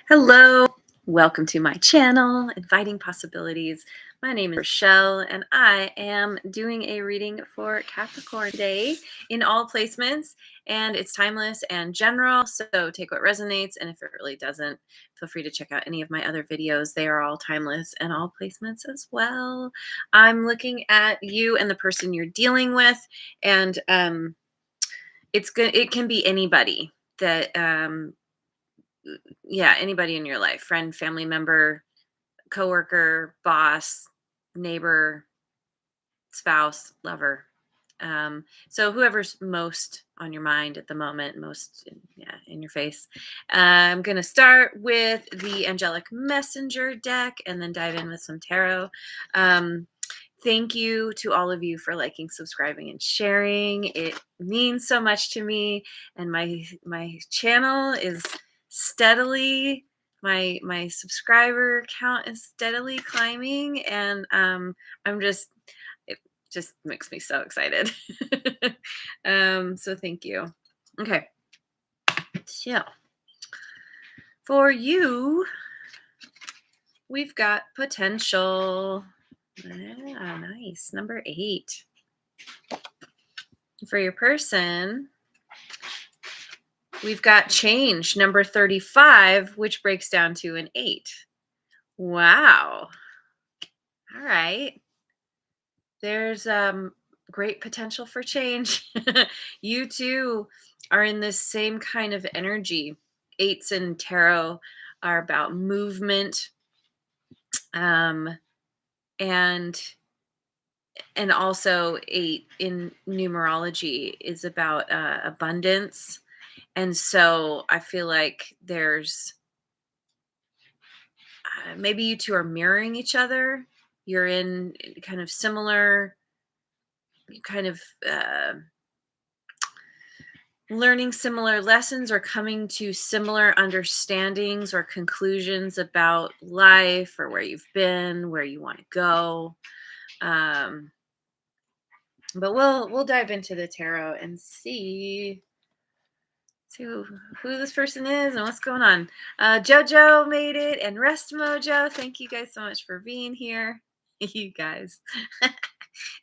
Hello, welcome to my channel, Inviting Possibilities. My name is Rochelle, and I am doing a reading for Capricorn today in all placements, and it's timeless and general, so take what resonates, and if it really doesn't, feel free to check out any of my other videos. They are all timeless and all placements as well. I'm looking at you and the person you're dealing with, and it's good. It can be anybody that yeah, anybody in your life, friend, family member, coworker, boss, neighbor, spouse, lover. So whoever's most on your mind at the moment, most yeah, in your face. I'm going to start with the Angelic Messenger deck and then dive in with some tarot. Thank you to all of you for liking, subscribing, and sharing. It means so much to me, and my channel is steadily my subscriber count is steadily climbing, and I'm just it just makes me so excited. So thank you. Okay, so for you, we've got potential. Yeah, nice. Number 8. For your person, we've got change, number 35, which breaks down to an 8. Wow. All right. There's great potential for change. You too are in this same kind of energy. 8s in tarot are about movement, um, and also 8 in numerology is about abundance. And so I feel like there's maybe you two are mirroring each other. You're in kind of similar, kind of learning similar lessons or coming to similar understandings or conclusions about life or where you've been, where you want to go. But we'll dive into the tarot and see who this person is and what's going on. Jojo made it, and Rest Mojo. Thank you guys so much for being here, you guys.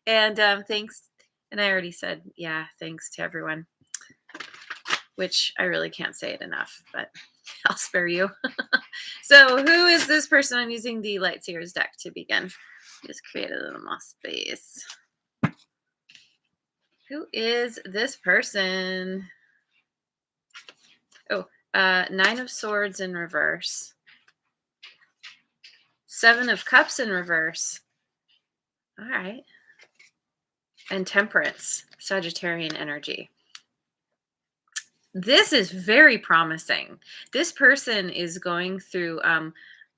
And thanks. And I already said, yeah, thanks to everyone, which I really can't say it enough, but I'll spare you. So who is this person? I'm using the Lightseers deck to begin. Just create a little more space. Who is this person? Oh, 9 of Swords in reverse. 7 of Cups in reverse. All right. And Temperance, Sagittarian energy. This is very promising. This person is going through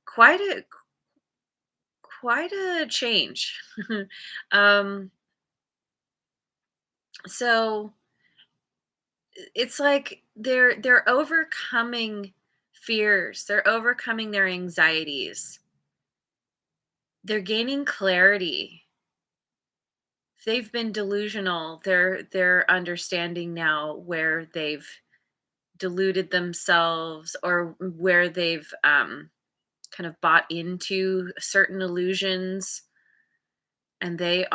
quite a change. So it's like they're overcoming fears. They're overcoming their anxieties. They're gaining clarity. If they've been delusional, they're understanding now where they've deluded themselves or where they've kind of bought into certain illusions, and they're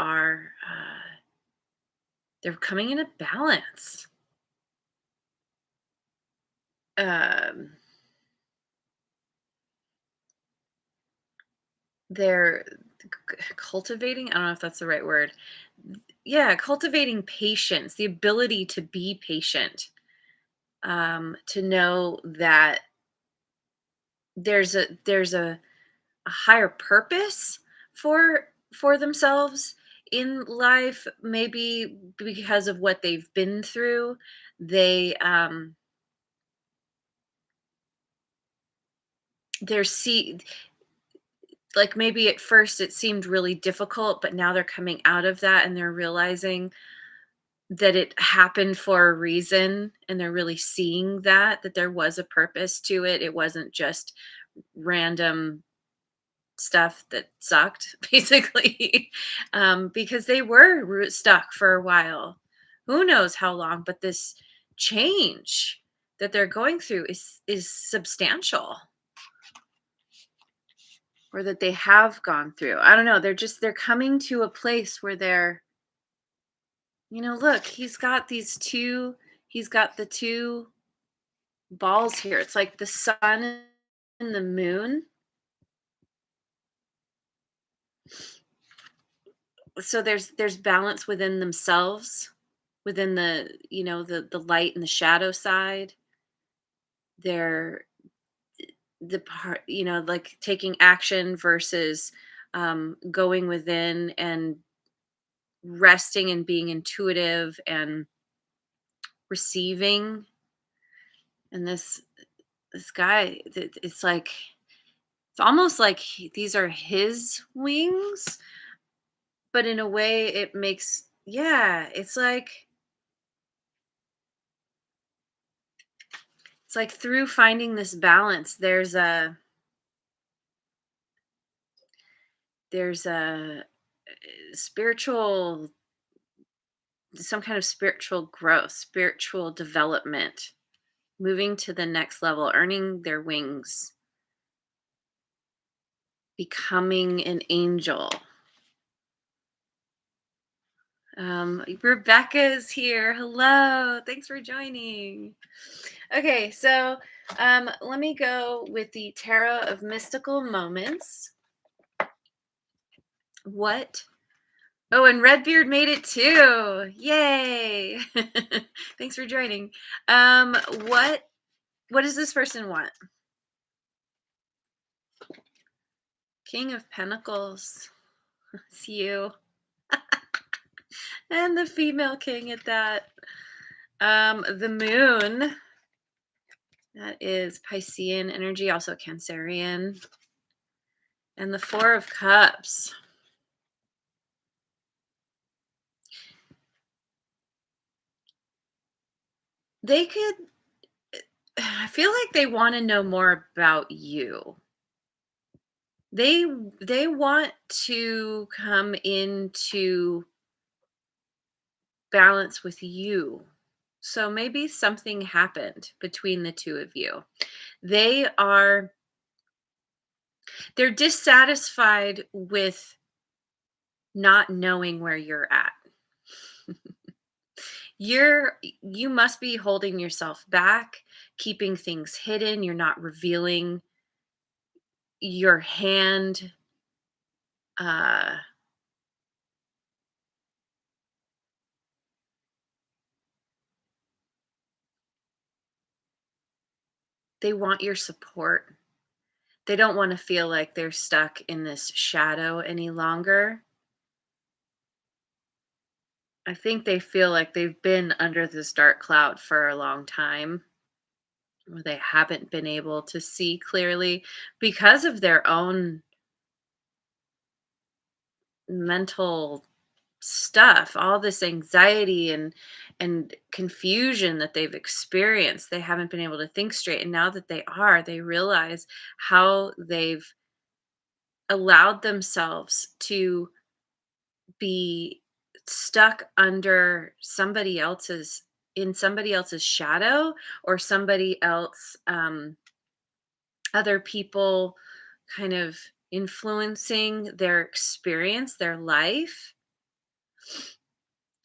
coming in a balance. They're cultivating, I don't know if that's the right word. Yeah, cultivating patience, the ability to be patient, to know that there's a higher purpose for themselves in life, maybe because of what they've been through. They're see Like maybe at first it seemed really difficult, but now they're coming out of that and they're realizing that it happened for a reason, and they're really seeing that there was a purpose to it. It wasn't just random stuff that sucked, basically. Because they were stuck for a while. Who knows how long, but this change that they're going through is substantial. or that they have gone through. I don't know. They're coming to a place where they're, look, he's got the two balls here. It's like the sun and the moon. So there's balance within themselves, within the light and the shadow side. They're the part, like taking action versus going within and resting and being intuitive and receiving. And this guy, it's almost like these are his wings, but in a way it makes, yeah, it's like through finding this balance, there's a spiritual some kind of spiritual growth, spiritual development, moving to the next level, earning their wings, becoming an angel. Rebecca is here. Hello. Thanks for joining. Okay, so let me go with the Tarot of Mystical Moments. What? Oh, and Redbeard made it too. Yay. Thanks for joining. What does this person want? King of Pentacles. It's you. And the female king at that. The moon. That is Piscean energy, also Cancerian. And the Four of Cups. They could, I feel like they want to know more about you. They want to come into balance with you. So maybe something happened between the two of you. They're dissatisfied with not knowing where you're at. You must be holding yourself back, keeping things hidden. You're not revealing your hand. Uh, they want your support. They don't want to feel like they're stuck in this shadow any longer. I think they feel like they've been under this dark cloud for a long time, where they haven't been able to see clearly because of their own mental stuff, all this anxiety and confusion that they've experienced. They haven't been able to think straight, and now that they realize how they've allowed themselves to be stuck under somebody else's shadow, or somebody else, other people kind of influencing their experience, their life.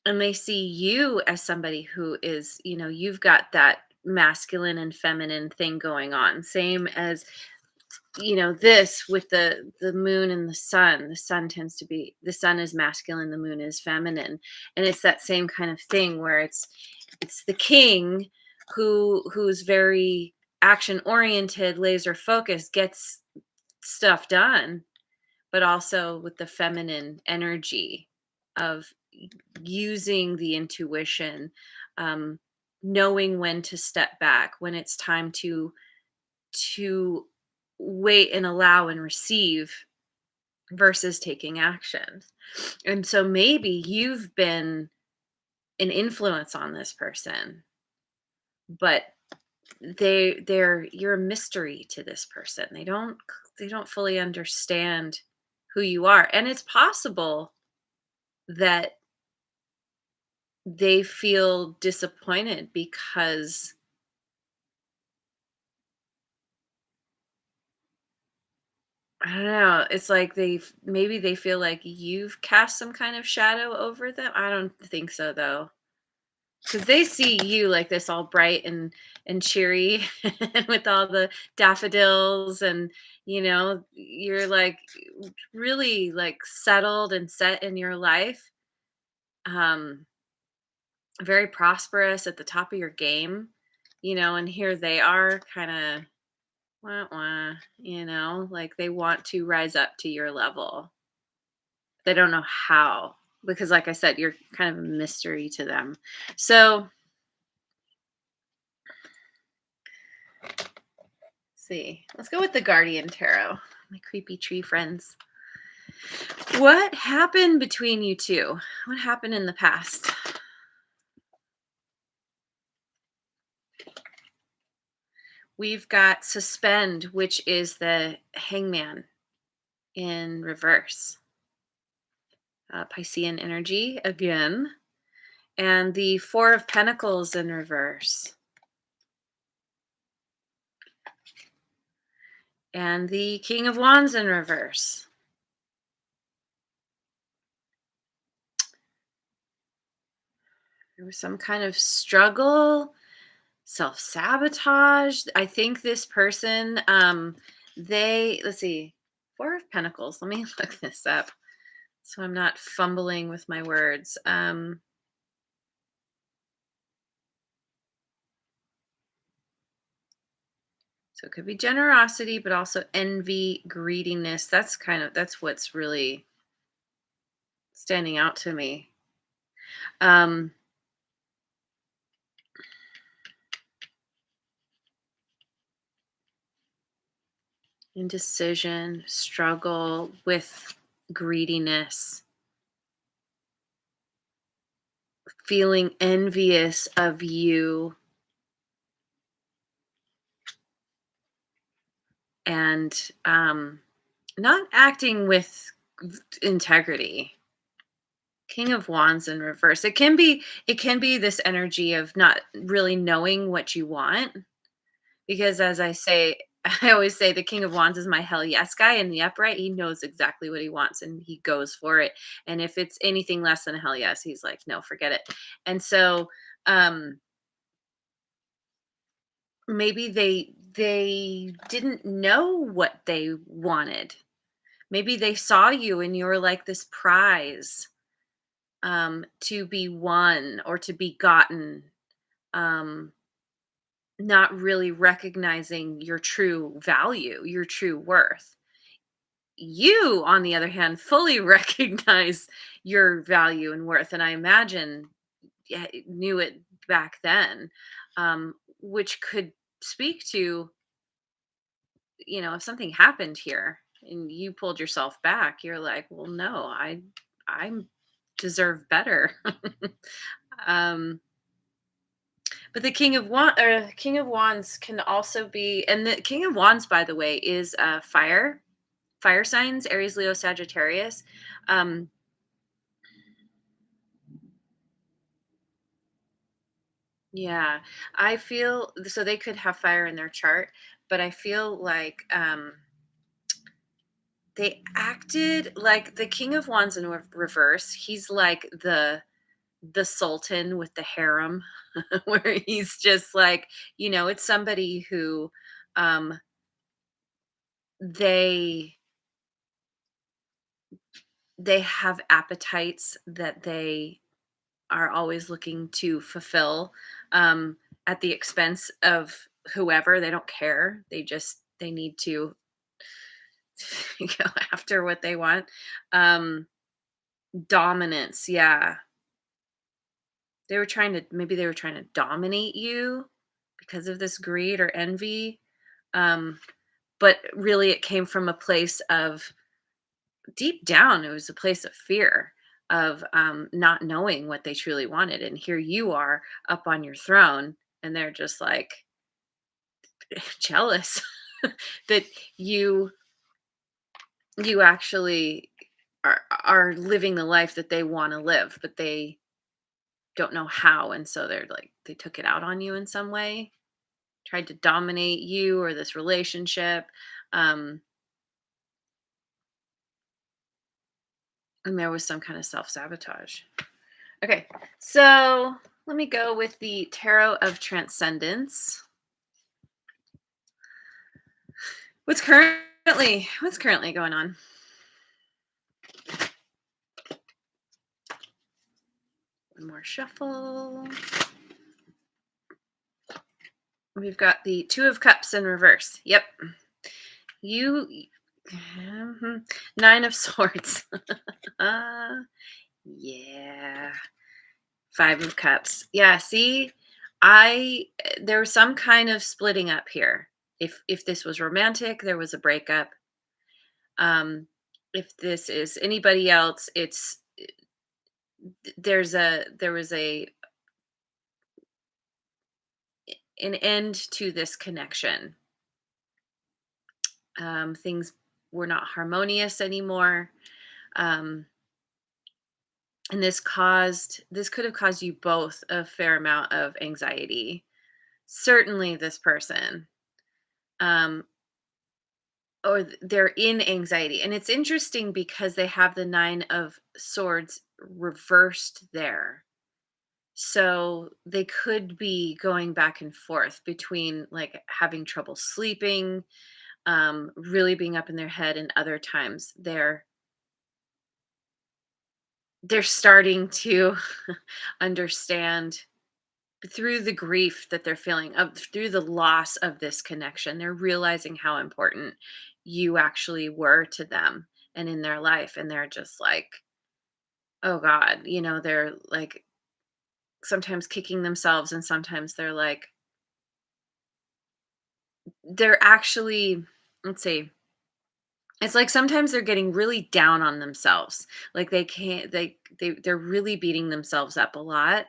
And they see you as somebody who is, you've got that masculine and feminine thing going on, same as, this with the moon and the sun is masculine, the moon is feminine. And it's that same kind of thing where it's the king who's very action oriented, laser focused, gets stuff done, but also with the feminine energy of using the intuition, um, knowing when to step back, when it's time to wait and allow and receive versus taking action. And so maybe you've been an influence on this person, but you're a mystery to this person. They don't fully understand who you are. And it's possible that they feel disappointed because I don't know. It's like maybe they feel like you've cast some kind of shadow over them. I don't think so though. Because they see you like this all bright and cheery with all the daffodils, and you're like really like settled and set in your life, um very prosperous at the top of your game, and here they are kind of wah, wah, like they want to rise up to your level. They don't know how, because like I said, you're kind of a mystery to them. So see. Let's go with the Guardian Tarot. My creepy tree friends. What happened between you two? What happened in the past? We've got Suspend, which is the Hangman in reverse. Piscean energy again. And the Four of Pentacles in reverse. And the King of Wands in reverse. There was some kind of struggle, self-sabotage. I think this person, let's see, Four of Pentacles. Let me look this up so I'm not fumbling with my words. So it could be generosity, but also envy, greediness. That's what's really standing out to me. Um, Indecision, struggle with greediness, feeling envious of you, and not acting with integrity. King of Wands in reverse. It can be this energy of not really knowing what you want, because as I say, I always say the King of Wands is my hell yes guy in the upright. He knows exactly what he wants and he goes for it. And if it's anything less than a hell yes, he's like, no, forget it. And so um maybe they didn't know what they wanted. Maybe they saw you and you were like this prize, to be won or to be gotten, um, not really recognizing your true value, your true worth. You, on the other hand, fully recognize your value and worth, and I imagine, yeah, knew it back then, which could speak to, if something happened here and you pulled yourself back, you're like, well, no, I deserve better. um But the King of Wands can also be, and the King of Wands, by the way, is fire signs, Aries, Leo, Sagittarius. Um, yeah, I feel so they could have fire in their chart, but I feel like they acted like the King of Wands in reverse. He's like the Sultan with the harem, where he's just like, it's somebody who, um, they they have appetites that they are always looking to fulfill, um, at the expense of whoever. They don't care. They need to go after what they want. Um, Dominance, yeah. They were trying to dominate you because of this greed or envy. Um, but really it came from a place of, deep down, it was a place of fear of, not knowing what they truly wanted. And here you are up on your throne, and they're just like jealous that you you actually are living the life that they want to live, but they don't know how. And so they're like, they took it out on you in some way, tried to dominate you or this relationship. Um, And there was some kind of self-sabotage. Okay, so let me go with the Tarot of Transcendence. What's currently going on? One more shuffle. We've got the Two of Cups in reverse. Yep. You Mhm. Nine of Swords. uh yeah. Five of Cups. Yeah, see, there was some kind of splitting up here. If this was romantic, there was a breakup. If this is anybody else, there was a an end to this connection. Things were not harmonious anymore. Um, and this could have caused you both a fair amount of anxiety. Certainly this person. Um, they're in anxiety. And it's interesting because they have the Nine of Swords reversed there. So they could be going back and forth between like having trouble sleeping, really being up in their head, and other times they're starting to understand through the grief that they're feeling of through the loss of this connection. They're realizing how important you actually were to them and in their life, and they're just like, oh god, they're like sometimes kicking themselves, and sometimes they're actually, let's see, it's like sometimes they're getting really down on themselves, like they can't they're really beating themselves up a lot.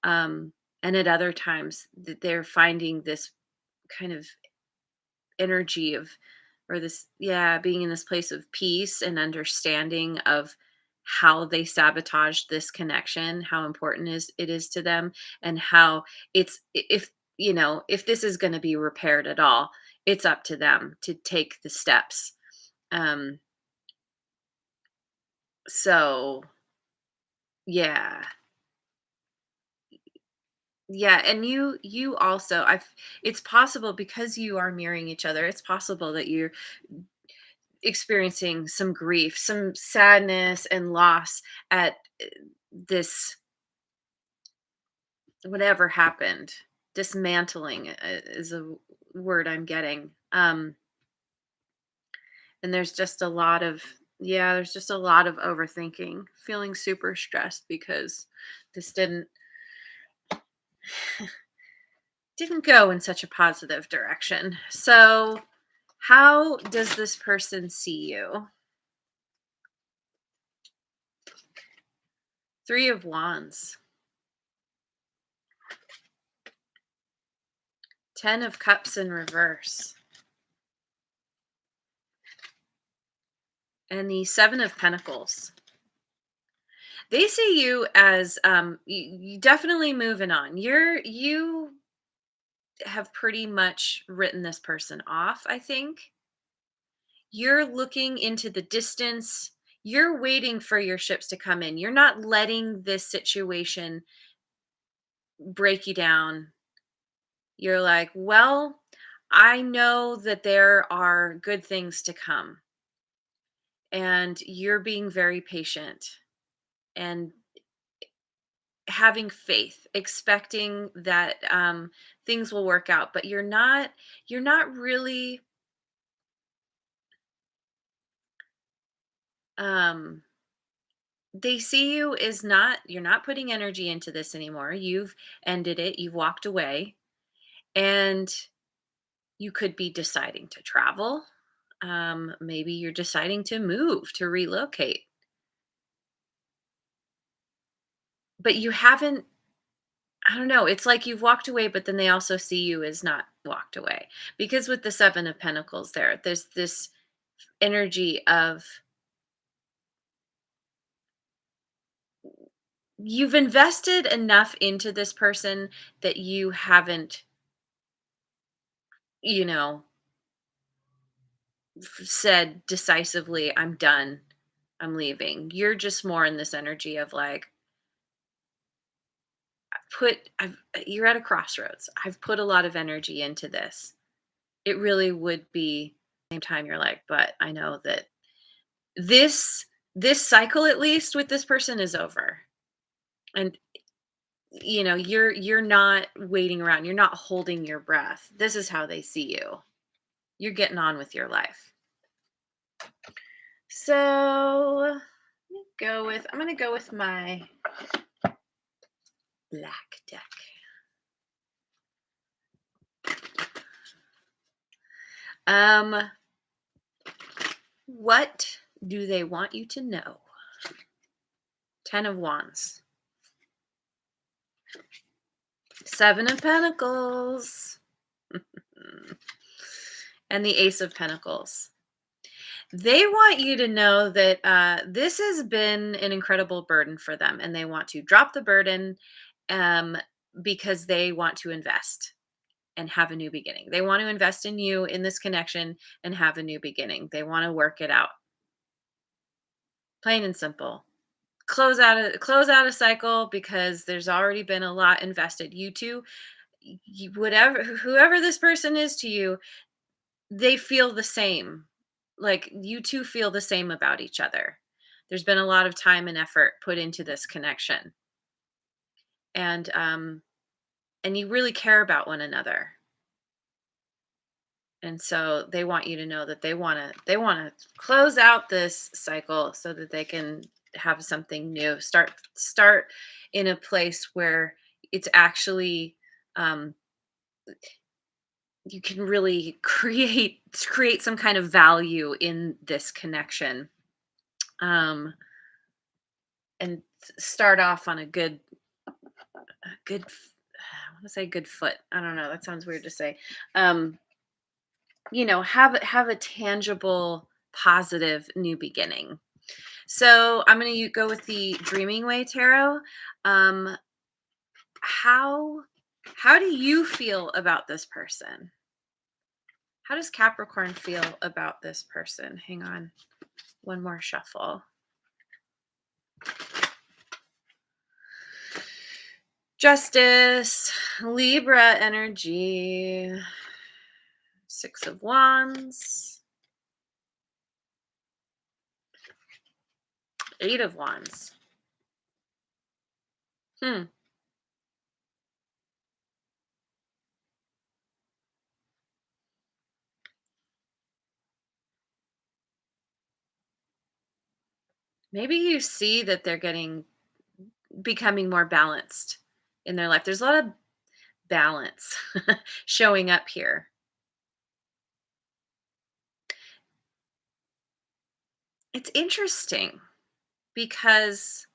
um and at other times they're finding this kind of energy of, or this, yeah, being in this place of peace and understanding of how they sabotaged this connection, how important it is to them, and how if if this is going to be repaired at all, it's up to them to take the steps. um so yeah. Yeah, and you also, I've it's possible because you are mirroring each other, it's possible that you're experiencing some grief, some sadness and loss at this, whatever happened. Dismantling is a word I'm getting. And there's just a lot of, yeah, there's just a lot of overthinking, feeling super stressed because this didn't go in such a positive direction. So, how does this person see you? Three of Wands, Ten of Cups in reverse, and the Seven of Pentacles. They see you as you definitely moving on. You have pretty much written this person off, I think. You're looking into the distance. You're waiting for your ships to come in. You're not letting this situation break you down. You're like, well, I know that there are good things to come. And you're being very patient and having faith, expecting that things will work out, but you're not really um they see you as not, you're not putting energy into this anymore. You've ended it, you've walked away, and you could be deciding to travel. Maybe you're deciding to move, to relocate, but you haven't, I don't know, it's like you've walked away, but then they also see you as not walked away. Because with the Seven of Pentacles there's this energy of, you've invested enough into this person that you haven't, you know, said decisively, I'm done. I'm leaving. You're just more in this energy of like, you're at a crossroads. I've put a lot of energy into this. It really would be same time you're like, but I know that this this cycle at least with this person is over. And you're not waiting around. You're not holding your breath. This is how they see you. You're getting on with your life. So I'm gonna go with my black deck. Um, what do they want you to know? 10 of Wands. 7 of Pentacles. And the Ace of Pentacles. They want you to know that this has been an incredible burden for them, and they want to drop the burden um, because they want to invest and have a new beginning. They want to invest in you in this connection and have a new beginning. They want to work it out. Plain and simple. Close out a cycle because there's already been a lot invested. You two, whatever whoever this person is to you, they feel the same. Like you two feel the same about each other. There's been a lot of time and effort put into this connection. And you really care about one another. And so they want you to know that they want to close out this cycle so that they can have something new. Start in a place where it's actually um you can really create some kind of value in this connection. Um and start off on a good I want to say good foot. I don't know, that sounds weird to say. Um have a tangible positive new beginning. So I'm going to go with the Dreaming Way Tarot. um how how do you feel about this person? How does Capricorn feel about this person? Hang on, one more shuffle. Justice, Libra energy, 6 of Wands, 8 of Wands. Hmm. Maybe you see that they're becoming more balanced in their life. There's a lot of balance showing up here. It's interesting because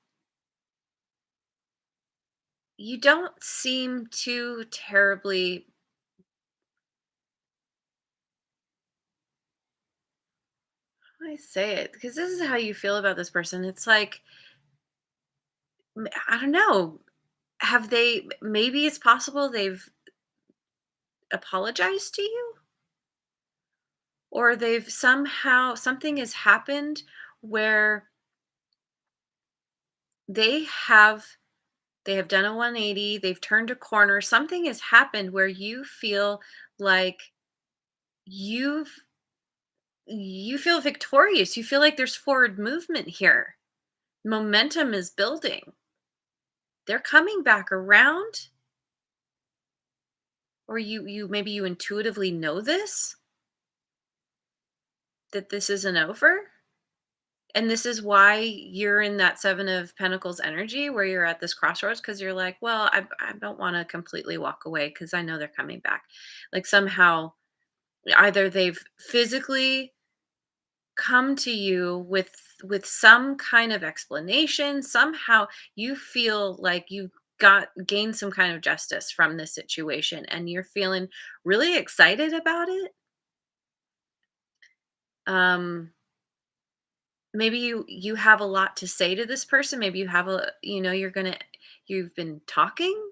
you don't seem too terribly, how do I say it? Because this is how you feel about this person. It's like, I don't know. Maybe it's possible they've apologized to you, or they've somehow, something has happened where they have they have done a 180, they've turned a corner. Something has happened where you feel like you've you feel victorious. You feel like there's forward movement here. Momentum is building. They're coming back around, or you maybe you intuitively know this, that this isn't over. And this is why you're in that 7 of Pentacles energy where you're at this crossroads, because you're like, well, I don't want to completely walk away because I know they're coming back. Like somehow either they've physically come to you with some kind of explanation. Somehow you feel like you got gained some kind of justice from this situation and you're feeling really excited about it. um Maybe you have a lot to say to this person. Maybe you have you've been talking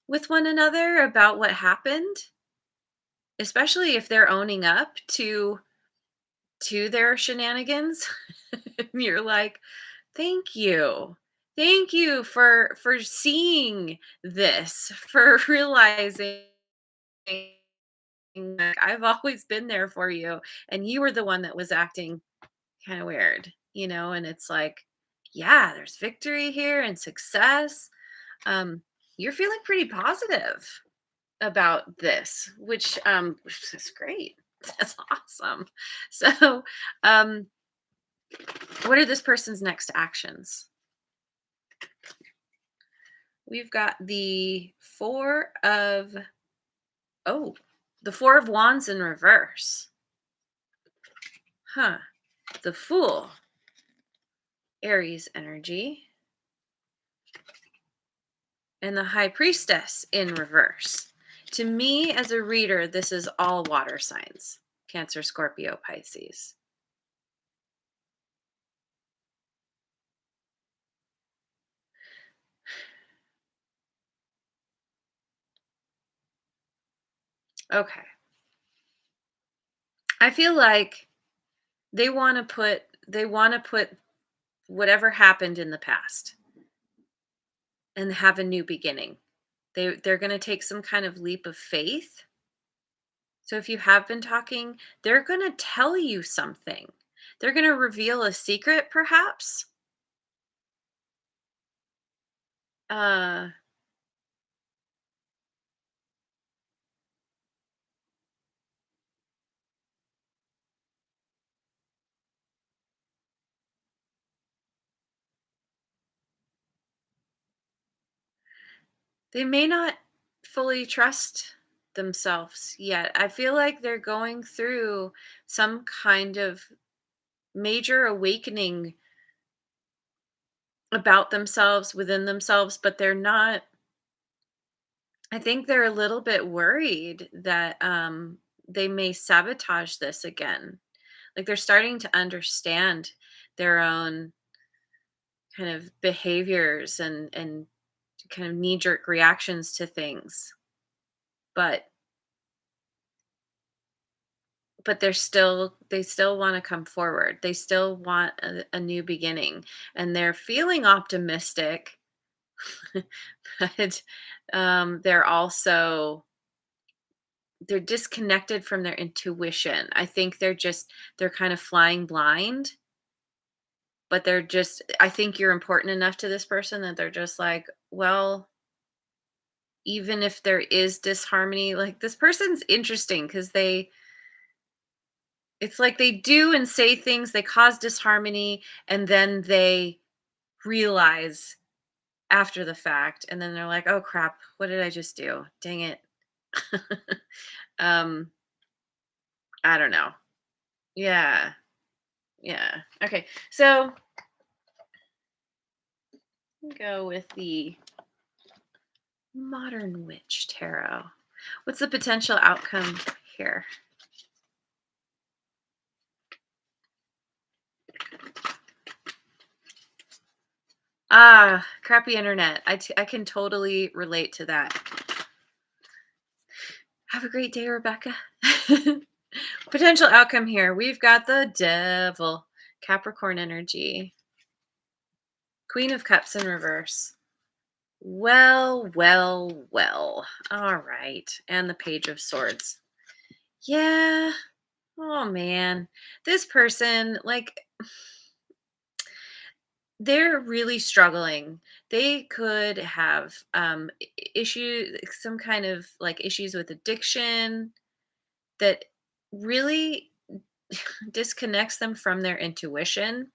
with one another about what happened, especially if they're owning up to their shenanigans. And you're like, thank you. Thank you for seeing this, for realizing like I've always been there for you and you were the one that was acting kind of weird, and it's like, yeah, there's victory here and success. You're feeling pretty positive about this, which is great. That's awesome. So, um, what are this person's next actions? We've got the oh, the four of wands in reverse. Huh. The fool, Aries energy, and the high priestess in reverse. To me, as a reader, this is all water signs: Cancer, Scorpio, Pisces. Okay. I feel like they want to put whatever happened in the past and have a new beginning. They're going to take some kind of leap of faith. So if you have been talking, they're going to tell you something. They're going to reveal a secret perhaps. Uh they may not fully trust themselves yet. I feel like they're going through some kind of major awakening about themselves, within themselves, but they're not. I think they're a little bit worried that they may sabotage this again. Like they're starting to understand their own kind of behaviors and kind of knee jerk reactions to things. But they still want to come forward. They still want a new beginning, and they're feeling optimistic. But they're also they're disconnected from their intuition. I think they're kind of flying blind, but I think you're important enough to this person that they're just like, well, even if there is disharmony, like this person's interesting because it's like they do and say things, they cause disharmony, and then they realize after the fact, and then they're like, oh crap, what did I just do? Dang it. um, I don't know. Yeah. Yeah. Okay. So go with the Modern Witch Tarot. What's the potential outcome here? Ah, crappy internet. I can totally relate to that. Have a great day, Rebecca. Potential outcome here. We've got the Devil, Capricorn energy, Queen of Cups in reverse. Well, well, well. All right. And the Page of Swords. Yeah. Oh man. This person, like, they're really struggling. They could have issue some kind of like issues with addiction that really disconnects them from their intuition.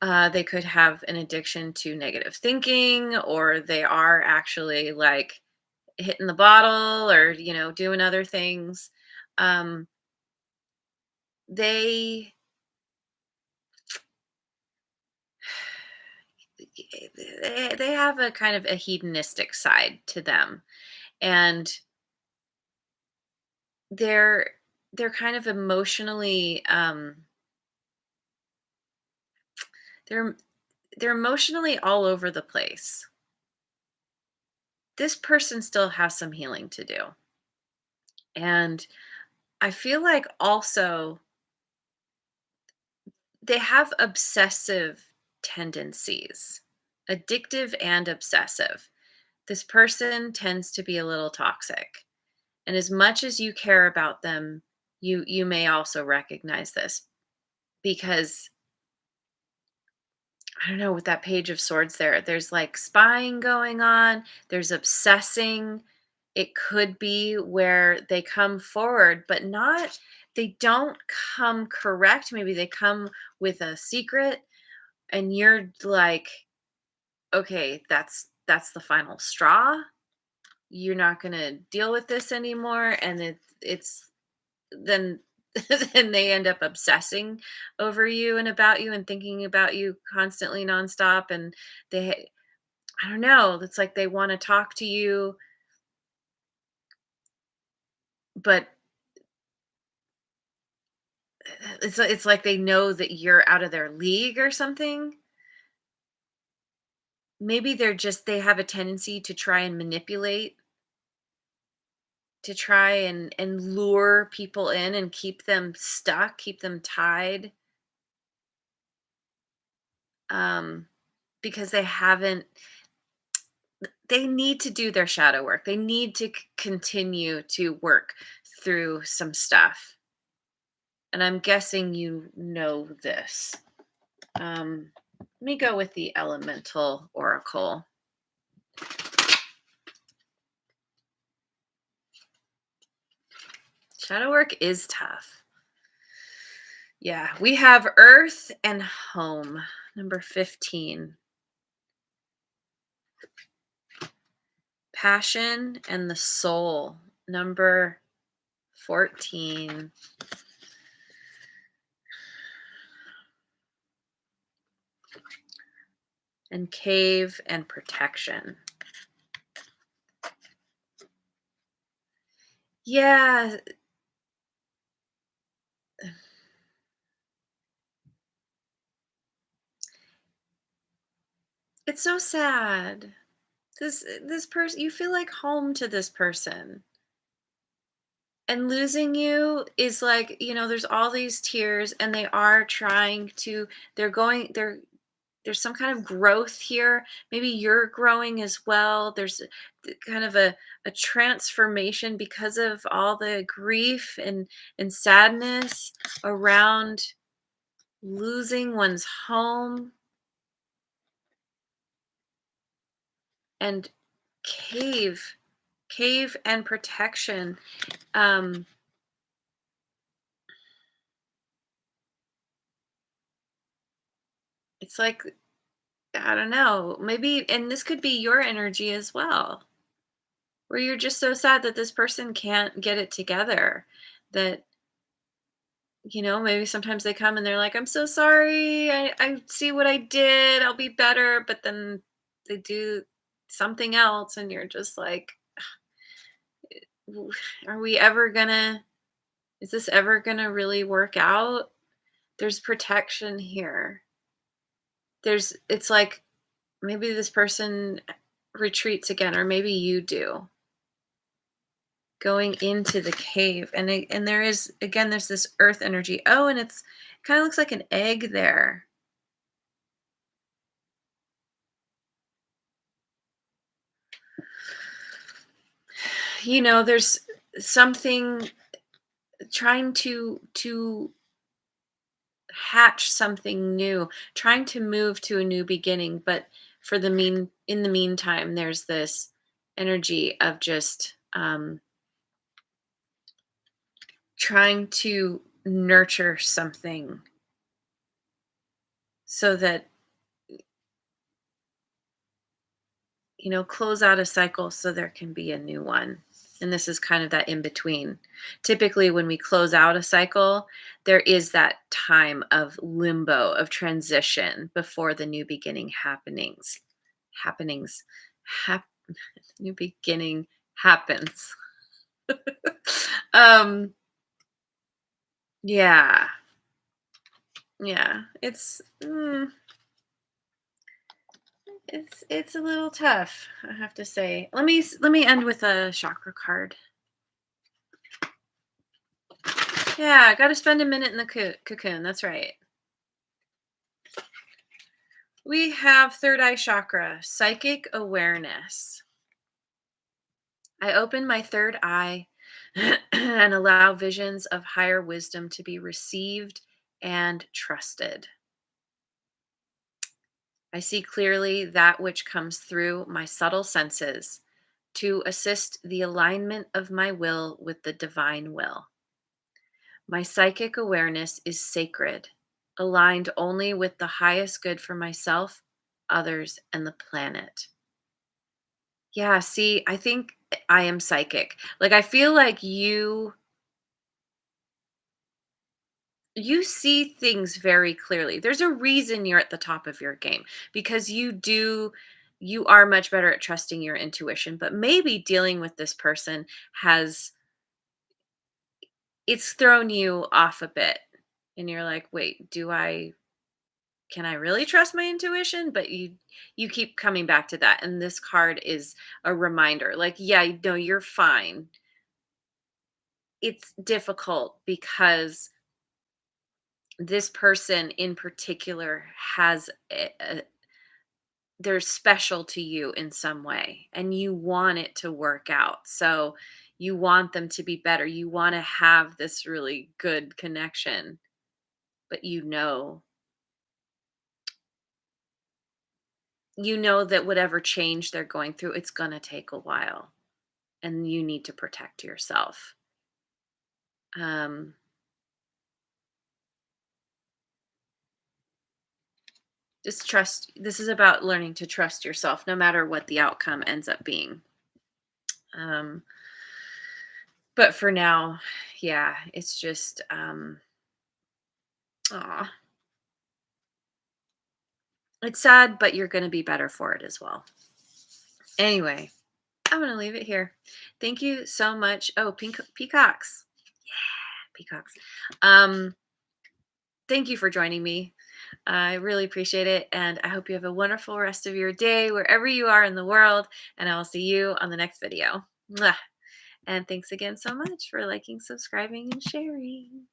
They could have an addiction to negative thinking, or they are actually like hitting the bottle or, doing other things. Um, they they have a kind of a hedonistic side to them, and they're they're kind of emotionally they're they're emotionally all over the place. This person still has some healing to do, and I feel like also they have obsessive tendencies, addictive and obsessive. This person tends to be a little toxic. And as much as you care about them, you may also recognize this because I don't know, with that page of swords there's like spying going on, there's obsessing. It could be where they come forward, but not, they don't come correct. Maybe they come with a secret and you're like, okay, that's the final straw. You're not going to deal with this anymore. And it's then then they end up obsessing over you and about you and thinking about you constantly nonstop. And they, I don't know, it's like they want to talk to you, but it's like they know that you're out of their league or something. Maybe they have a tendency to try and manipulate, to try and lure people in and keep them stuck, keep them tied, um, because they need to do their shadow work. They need to continue to work through some stuff. And I'm guessing you know this. Let me go with the elemental oracle. Shadow work is tough. Yeah, we have earth and home, number 15. Passion and the soul, number 14. And cave and protection. Yeah, it's so sad. This person, you feel like home to this person. And losing you is like, there's all these tears and they are trying to, there's some kind of growth here. Maybe you're growing as well. There's kind of a transformation because of all the grief and sadness around losing one's home. And cave, cave and protection. Um, it's like, I don't know, maybe, and this could be your energy as well, where you're just so sad that this person can't get it together. That, maybe sometimes they come and they're like, I'm so sorry. I see what I did. I'll be better. But then they do something else, and you're just like, are we ever gonna, is this ever gonna really work out? There's protection here. It's like maybe this person retreats again, or maybe you do, going into the cave. And there is, again, there's this earth energy. Oh, and it kind of looks like an egg there. There's something trying to hatch something new, trying to move to a new beginning. But in the meantime, there's this energy of just trying to nurture something so that, close out a cycle so there can be a new one. And this is kind of that in between. Typically, when we close out a cycle, there is that time of limbo, of transition before the new beginning happenings, hap, new beginning happens. um, yeah, yeah, it's a little tough, I have to say. Let me end with a chakra card. Yeah, got to spend a minute in the cocoon. That's right. We have third eye chakra, psychic awareness. I open my third eye and allow visions of higher wisdom to be received and trusted. I see clearly that which comes through my subtle senses to assist the alignment of my will with the divine will. My psychic awareness is sacred, aligned only with the highest good for myself, others, and the planet. Yeah, see, I think I am psychic. Like I feel like you see things very clearly. There's a reason you're at the top of your game because you are much better at trusting your intuition, but maybe dealing with this person has it's thrown you off a bit and you're like, "Wait, do I can I really trust my intuition?" But you keep coming back to that and this card is a reminder. Like, yeah, no, you're fine. It's difficult because this person in particular has they're special to you in some way and you want it to work out. So you want them to be better. You want to have this really good connection, but you know that whatever change they're going through, it's going to take a while and you need to protect yourself. Um just trust this is about learning to trust yourself no matter what the outcome ends up being. Um but for now, yeah, it's just aw, it's sad, but you're going to be better for it as well. Anyway, I'm going to leave it here. Thank you so much. Oh, peacocks. Peacocks. Um, thank you for joining me. I really appreciate it. And I hope you have a wonderful rest of your day wherever you are in the world. And I will see you on the next video. Mwah. And thanks again so much for liking, subscribing, and sharing.